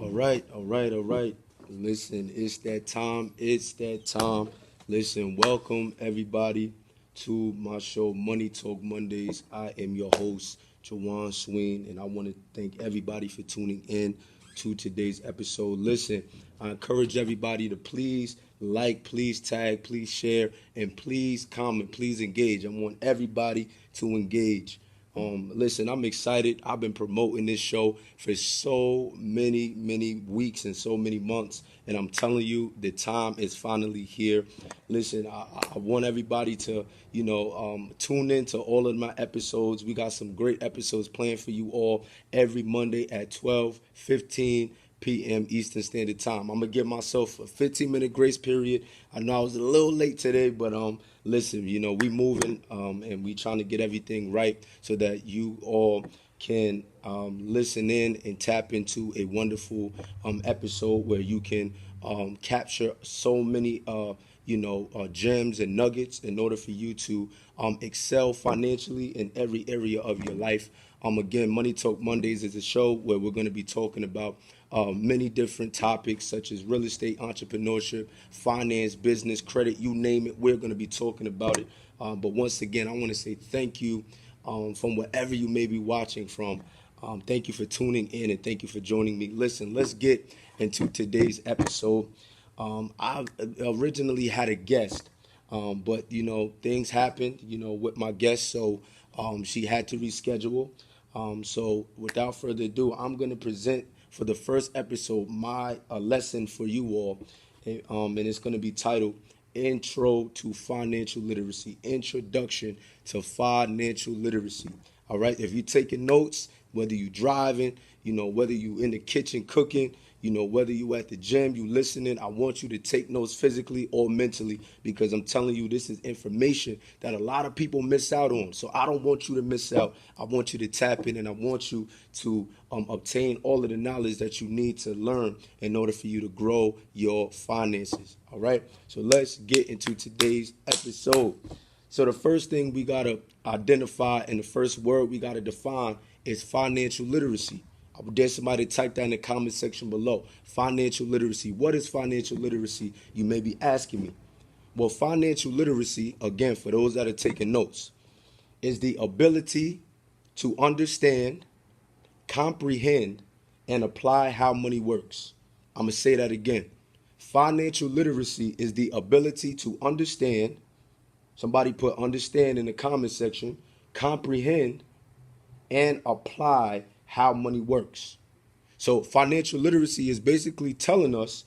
All right, all right, all right. Listen, it's that time. It's that time. Listen, welcome everybody to my show, Money Talk Mondays. I am your host, Jawaan Sween, and I want to thank everybody for tuning in to today's episode. Listen, I encourage everybody to please like, please tag, please share, and please comment, please engage. I want everybody to engage. Listen, I'm excited. I've been promoting this show for so many weeks and so many months, and I'm telling you, the time is finally here. Listen, I want everybody to, tune in to all of my episodes. We got some great episodes planned for you all every Monday at 12:15 p.m. Eastern Standard Time. I'm gonna give myself a 15-minute grace period. I know I was a little late today, but listen, we moving and we trying to get everything right so that you all can listen in and tap into a wonderful episode where you can capture so many gems and nuggets in order for you to excel financially in every area of your life. Again, Money Talk Mondays is a show where we're going to be talking about many different topics such as real estate, entrepreneurship, finance, business, credit, you name it. We're going to be talking about it. But once again, I want to say thank you from wherever you may be watching from. Thank you for tuning in and thank you for joining me. Listen, let's get into today's episode. I originally had a guest, but things happened, with my guest, so she had to reschedule. So without further ado, I'm going to present for the first episode my lesson for you all, and it's going to be titled Intro to Financial Literacy, Introduction to Financial Literacy. All right, if you're taking notes, whether you're driving, whether you in the kitchen cooking, whether you at the gym, you listening, I want you to take notes physically or mentally because I'm telling you this is information that a lot of people miss out on. So I don't want you to miss out. I want you to tap in and I want you to obtain all of the knowledge that you need to learn in order for you to grow your finances. All right, so let's get into today's episode. So the first thing we got to identify and the first word we got to define is financial literacy. I would dare somebody type that in the comment section below. Financial literacy. What is financial literacy? You may be asking me. Well, financial literacy, again, for those that are taking notes, is the ability to understand, comprehend, and apply how money works. I'm going to say that again. Financial literacy is the ability to understand, somebody put understand in the comment section, comprehend, and apply how money works. So financial literacy is basically telling us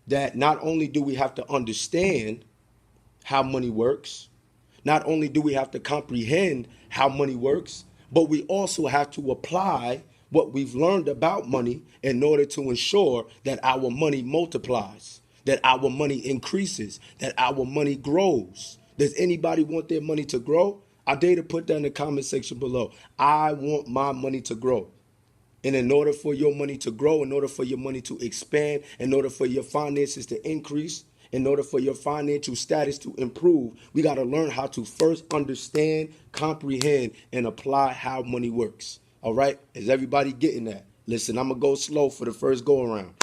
that not only do we have to understand how money works, not only do we have to comprehend how money works, but we also have to apply what we've learned about money in order to ensure that our money multiplies, that our money increases, that our money grows. Does anybody want their money to grow? I dare to put that in the comment section below. I want my money to grow. And in order for your money to grow, in order for your money to expand, in order for your finances to increase, in order for your financial status to improve, we got to learn how to first understand, comprehend, and apply how money works. All right? Is everybody getting that? Listen, I'm going to go slow for the first go around.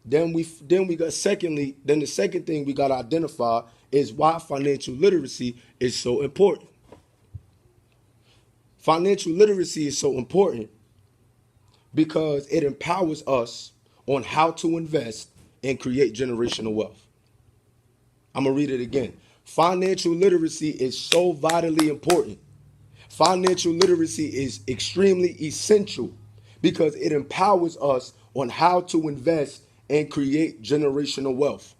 Then we got the second thing we got to identify is why financial literacy is so important. Financial literacy is so important because it empowers us on how to invest and create generational wealth. I'm going to read it again. Financial literacy is so vitally important. Financial literacy is extremely essential because it empowers us on how to invest and create generational wealth.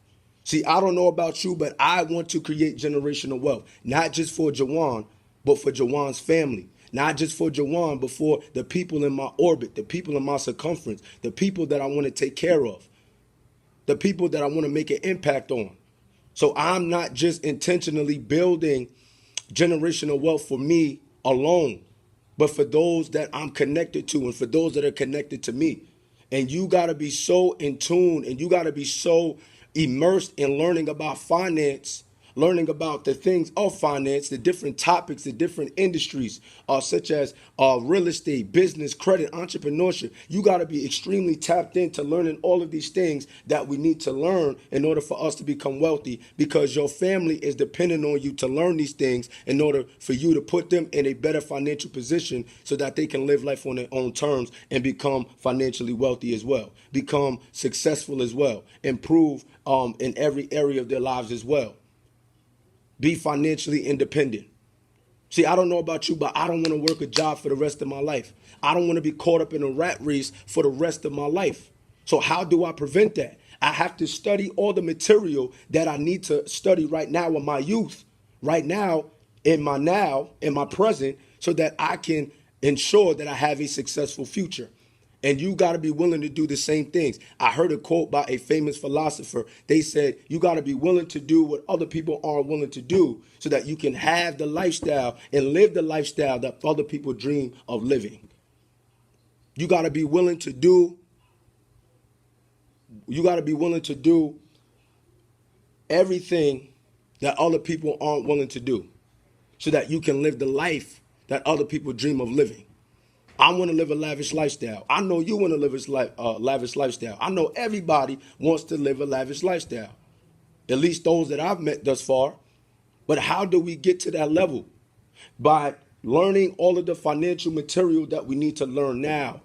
See, I don't know about you, but I want to create generational wealth, not just for Jawaan, but for Jawaan's family. Not just for Jawaan, but for the people in my orbit, the people in my circumference, the people that I want to take care of, the people that I want to make an impact on. So I'm not just intentionally building generational wealth for me alone, but for those that I'm connected to and for those that are connected to me. And you got to be so in tune and you got to be so immersed in learning about finance learning about the things of finance, the different topics, the different industries, such as real estate, business, credit, entrepreneurship. You got to be extremely tapped into learning all of these things that we need to learn in order for us to become wealthy, because your family is dependent on you to learn these things in order for you to put them in a better financial position so that they can live life on their own terms and become financially wealthy as well, become successful as well, improve in every area of their lives as well, be financially independent. See, I don't know about you, but I don't want to work a job for the rest of my life. I don't want to be caught up in a rat race for the rest of my life. So how do I prevent that? I have to study all the material that I need to study right now in my youth, right now, in my present, so that I can ensure that I have a successful future. And you got to be willing to do the same things. I heard a quote by a famous philosopher. They said, you got to be willing to do what other people aren't willing to do so that you can have the lifestyle and live the lifestyle that other people dream of living. You got to be willing to do, everything that other people aren't willing to do so that you can live the life that other people dream of living. I want to live a lavish lifestyle. I know you want to live a lavish lifestyle. I know everybody wants to live a lavish lifestyle, at least those that I've met thus far. But how do we get to that level? By learning all of the financial material that we need to learn now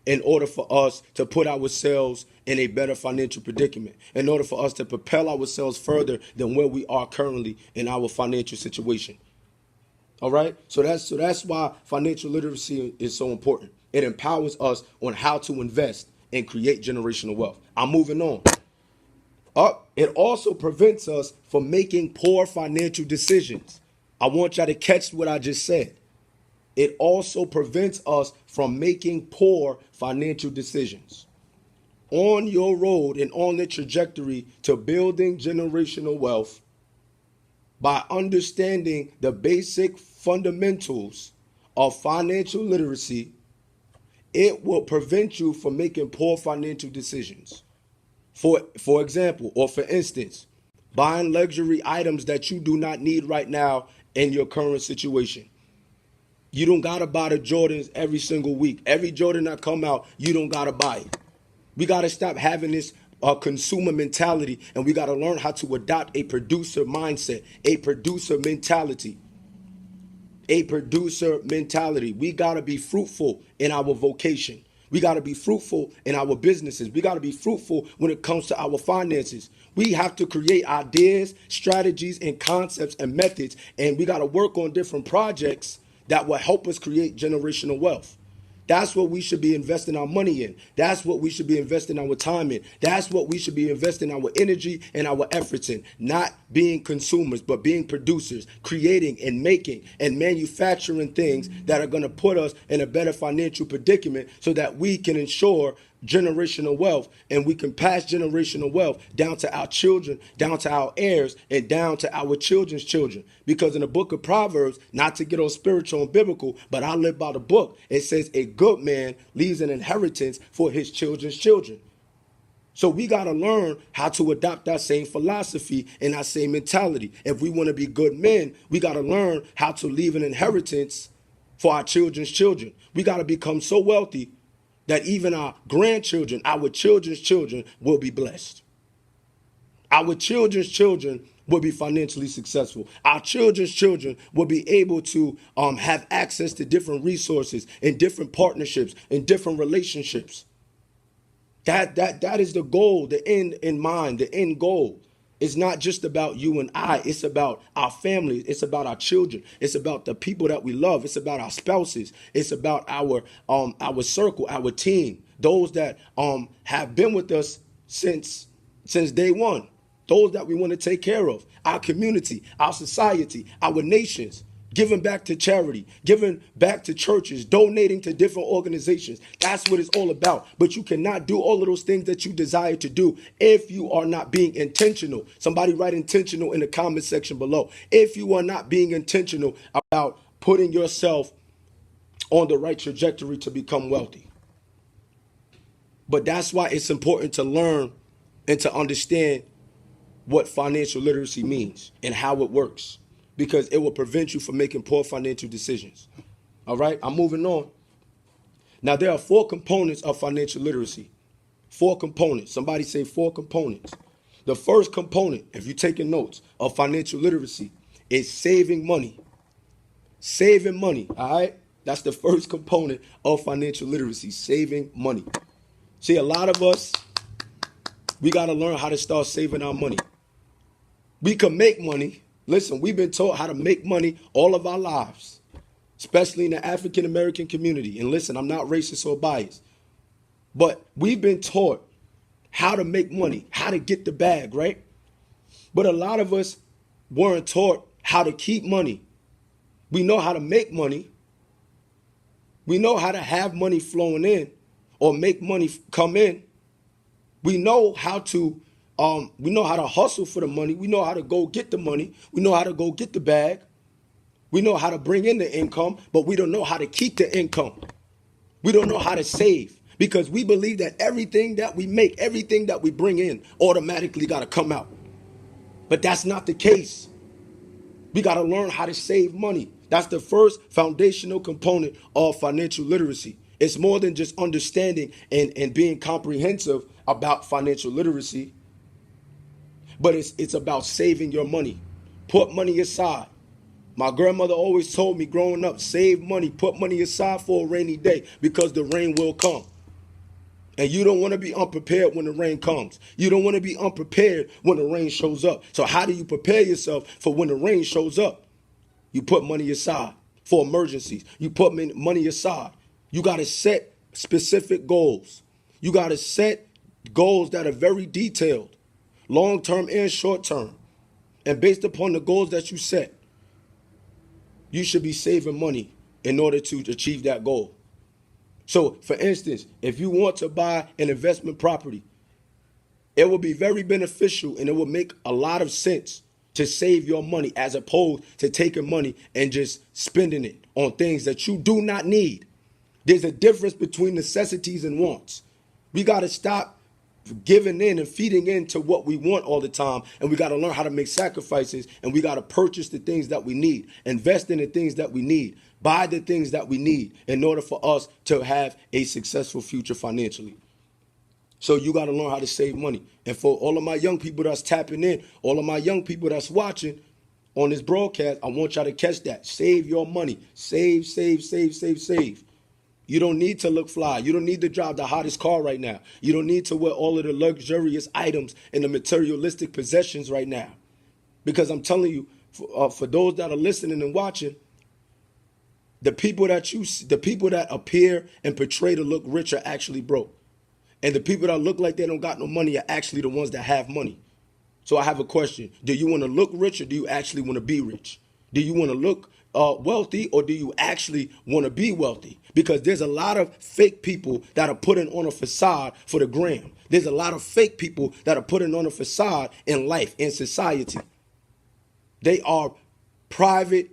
in order for us to put ourselves in a better financial predicament, in order for us to propel ourselves further than where we are currently in our financial situation. All right. So that's why financial literacy is so important. It empowers us on how to invest and create generational wealth. I'm moving on. It also prevents us from making poor financial decisions. I want y'all to catch what I just said. It also prevents us from making poor financial decisions. On your road and on the trajectory to building generational wealth, by understanding the basic fundamentals of financial literacy, it will prevent you from making poor financial decisions. For example, or for instance, buying luxury items that you do not need right now in your current situation. You don't gotta buy the Jordans every single week. Every Jordan that come out, you don't gotta buy it. We gotta stop having this consumer mentality, and we got to learn how to adopt a producer mindset, a producer mentality. We got to be fruitful in our vocation. We got to be fruitful in our businesses. We got to be fruitful when it comes to our finances. We have to create ideas, strategies, and concepts and methods, and we got to work on different projects that will help us create generational wealth. That's what we should be investing our money in. That's what we should be investing our time in. That's what we should be investing our energy and our efforts in. Not being consumers, but being producers, creating and making and manufacturing things that are going to put us in a better financial predicament so that we can ensure generational wealth, and we can pass generational wealth down to our children, down to our heirs, and down to our children's children. Because in the book of Proverbs, not to get all spiritual and biblical, but I live by the book, it says a good man leaves an inheritance for his children's children. So we got to learn how to adopt that same philosophy and that same mentality. If we want to be good men, we got to learn how to leave an inheritance for our children's children. We got to become so wealthy that even our grandchildren, our children's children will be blessed. Our children's children will be financially successful. Our children's children will be able to have access to different resources and different partnerships and different relationships. That is the goal, the end in mind, the end goal. It's not just about you and I. It's about our families. It's about our children. It's about the people that we love. It's about our spouses. It's about our circle, our team, those that have been with us since day one, those that we want to take care of, our community, our society, our nations. Giving back to charity, giving back to churches, donating to different organizations. That's what it's all about. But you cannot do all of those things that you desire to do if you are not being intentional. Somebody write intentional in the comment section below. If you are not being intentional about putting yourself on the right trajectory to become wealthy. But that's why it's important to learn and to understand what financial literacy means and how it works, because it will prevent you from making poor financial decisions. All right, I'm moving on. Now, there are 4 components of financial literacy. 4 components. Somebody say 4 components. The first component, if you're taking notes, of financial literacy is saving money. Saving money, all right? That's the first component of financial literacy, saving money. See, a lot of us, we got to learn how to start saving our money. We can make money. Listen, we've been taught how to make money all of our lives, especially in the African American community. And listen, I'm not racist or biased, but we've been taught how to make money, how to get the bag, right? But a lot of us weren't taught how to keep money. We know how to make money. We know how to have money flowing in or make money come in. We know how to hustle for the money. We know how to go get the money. We know how to go get the bag. We know how to bring in the income, but we don't know how to keep the income. We don't know how to save, because we believe that everything that we make, everything that we bring in automatically got to come out. But that's not the case. We got to learn how to save money. That's the first foundational component of financial literacy. It's more than just understanding and being comprehensive about financial literacy, but it's about saving your money. Put money aside. My grandmother always told me growing up, save money, put money aside for a rainy day, because the rain will come. And you don't want to be unprepared when the rain comes. You don't want to be unprepared when the rain shows up. So how do you prepare yourself for when the rain shows up? You put money aside for emergencies. You put money aside. You got to set specific goals. You got to set goals that are very detailed, long-term and short-term. And based upon the goals that you set, you should be saving money in order to achieve that goal. So, for instance, if you want to buy an investment property, it will be very beneficial and it will make a lot of sense to save your money as opposed to taking money and just spending it on things that you do not need. There's a difference between necessities and wants. We got to stop giving in and feeding into what we want all the time, and we got to learn how to make sacrifices, and we got to purchase the things that we need, invest in the things that we need, buy the things that we need in order for us to have a successful future financially. So you got to learn how to save money. And for all of my young people that's tapping in, all of my young people that's watching on this broadcast, I want y'all to catch that. Save your money. Save, save, save, save, save. You don't need to look fly. You don't need to drive the hottest car right now. You don't need to wear all of the luxurious items and the materialistic possessions right now. Because I'm telling you, for those that are listening and watching, the people that appear and portray to look rich are actually broke. And the people that look like they don't got no money are actually the ones that have money. So I have a question. Do you want to look rich, or do you actually want to be rich? Do you want to look wealthy, or do you actually want to be wealthy? Because there's a lot of fake people that are putting on a facade for the gram. There's a lot of fake people that are putting on a facade in life, in society. They are public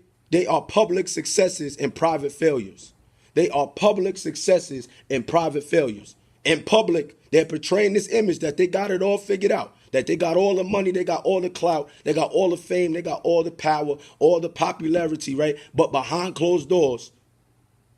successes and private failures. They are public successes and private failures. In public, they're portraying this image that they got it all figured out, that they got all the money, they got all the clout, they got all the fame, they got all the power, all the popularity, right? But behind closed doors,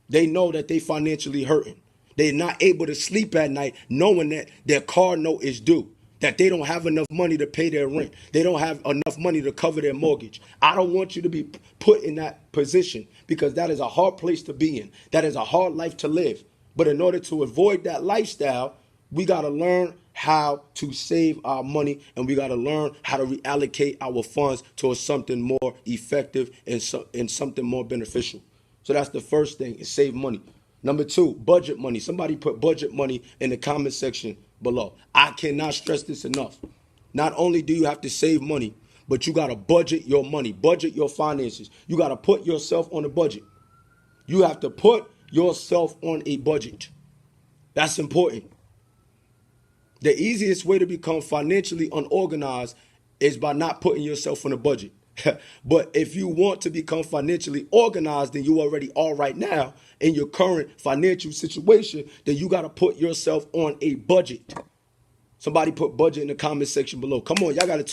they know that they financially hurting. They're not able to sleep at night knowing that their car note is due, that they don't have enough money to pay their rent. They don't have enough money to cover their mortgage. I don't want you to be put in that position, because that is a hard place to be in. That is a hard life to live. But in order to avoid that lifestyle, we got to learn how to save our money, and we got to learn how to reallocate our funds towards something more effective and something more beneficial. So that's the first thing, is save money. Number 2, budget money. Somebody put budget money in the comment section below. I cannot stress this enough. Not only do you have to save money, but you got to budget your money, budget your finances. You got to put yourself on a budget. You have to put yourself on a budget. That's important. The easiest way to become financially unorganized is by not putting yourself on a budget. But if you want to become financially organized, then you already are right now in your current financial situation, then you got to put yourself on a budget. Somebody put budget in the comment section below. Come on, y'all got to talk.